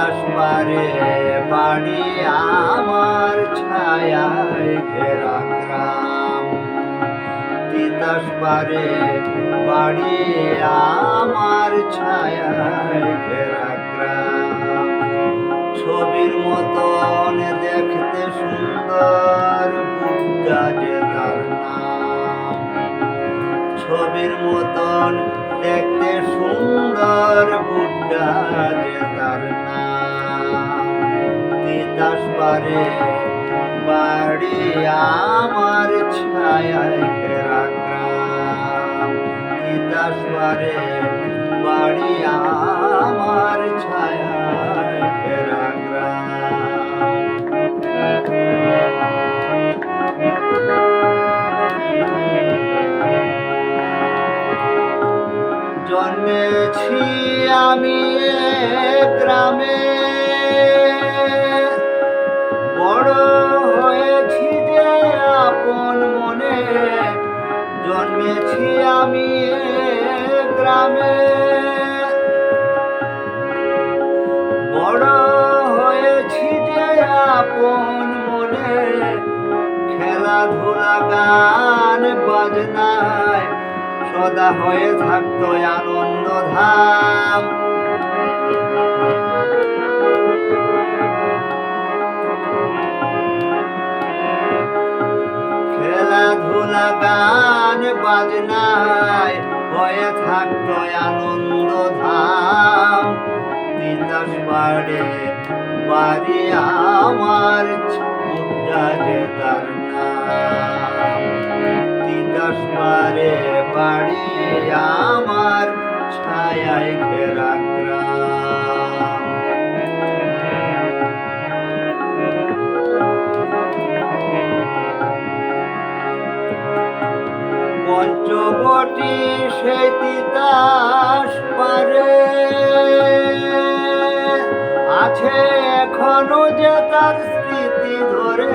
তিতাসপাড়ে বাড়ি আমার ছায়ায় ঘেরা গ্রাম। তিতাসপাড়ে বাড়ি আমার ছায়ায় ঘেরা গ্রাম। ছবির মতন দেখতে সুন্দর বুদ্ধা যে তার নাম। ছবির মতন দেখতে সুন্দর বুদ্ধা যে তার নাম। তিতাসপাড়ে বাড়ি আমার ছায়ায় ঘেরা গ্রাম। তিতাসপাড়ে বাড়ি আমার ছায়ায় ঘেরা গ্রাম। জন্মেছি আমি গ্রামে, বড় হয়েছি যে আপন মনে। জন্মেছি আমি গ্রামে, বড় হয়েছি যে আপন মনে। খেলাধুলা গান বাজনায় সদা হয়ে থাকতো আনন্দ ধাম। খেলাধুলা গান বাজনায় হয়ে থাকতো আনন্দ ধাম। তিতাসপাড়ে বাড়ি আমার বুদ্ধা যে তার নাম। তিতাসপাড়ে বাড়ি আমার ছায়ায় ঘেরা গ্রাম। পঞ্চবটি সেই তিতাসপাড়ে আছে এখনো যে তার স্মৃতি ধরে।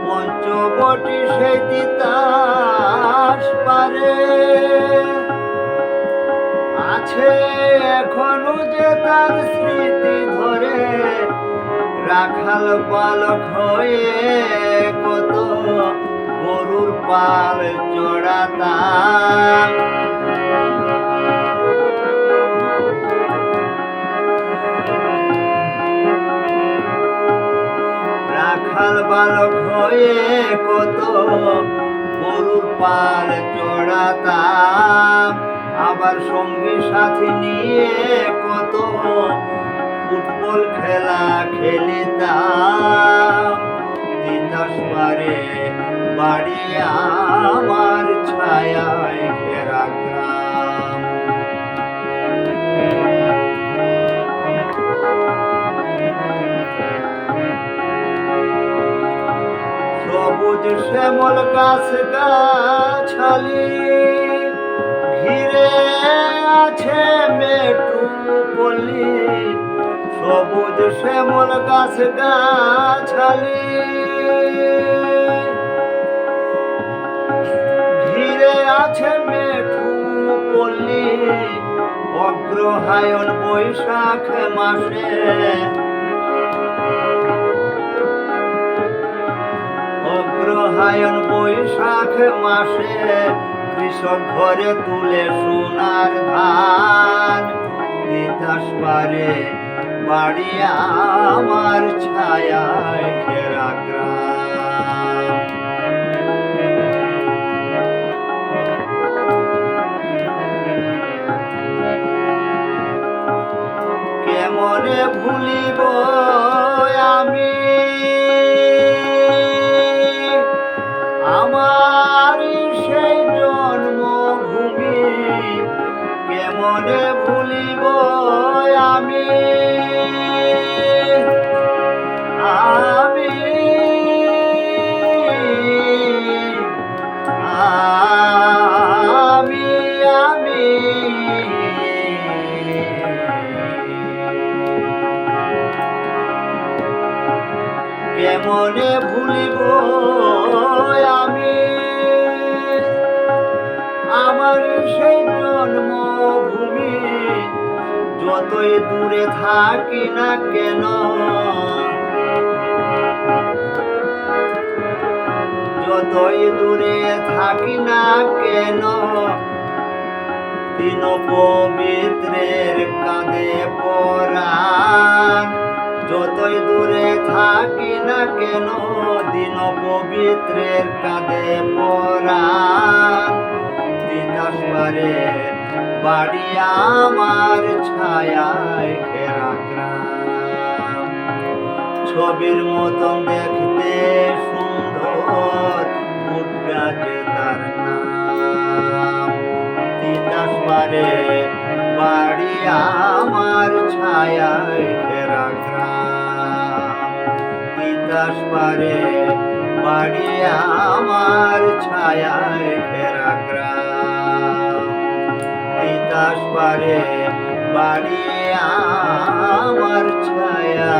পঞ্চবটি সেই তিতাসপাড়ে আছে এখনো যে তার স্মৃতি ধরে। রাখাল বালক হয়ে কত গরুর পাল চড়াতাম। রাখাল বালক হয়ে কত গরুর পাল চড়াতাম। আবার সঙ্গী সাথী নিয়ে কত ফুটবল খেলা খেলিতাম। তিতাসপাড়ে বাড়ি আমার ছায়ায় ঘেরা গ্রাম। সবুজ শ্যামল গাছ গাছালি ঘিরে আছে মেটু পল্লী। সবুজ শ্যামল গাছ গাছালি ঘিরে আছে মেঠু পল্লী। অগ্রহায়ণ বৈশাখ মাসে, অগ্রহায়ণ বৈশাখ মাসে কৃষক ঘরে তুলে সোনার ধান। তিতাসপাড়ে বাড়ি আমার ছায়ায় ঘেরা গ্রাম। কেমনে ভুলিব আমি আমার সেই জন্মভূমি। কেমনে ভুলিব আমি আমি আমি আমি কেমনে ভুলিব আমি আমার সেই জন্মভূমি। যতই দূরে থাকি না কেন, যতই দূরে থাকি না কেন, দিন পবিত্রের কাঁধে পরাণ। যতই দূরে থাকি না কেন, দিন পবিত্রের কাঁধে পরাণ। তিতাস পারে বাড়ি আমার ছায়ায় ঘেরা গ্রাম। ছবির মতন দেখতে সুন্দর, মুড্ডা যে তার নাম। তিতাস পারে বাড়ি আমার ছায়ায় ঘেরা গ্রাম। তিতাস পারে বাড়ি আমার ছায়ায় ঘেরা গ্রাম। তিতাস পারে বাড়ি আমার ছায়া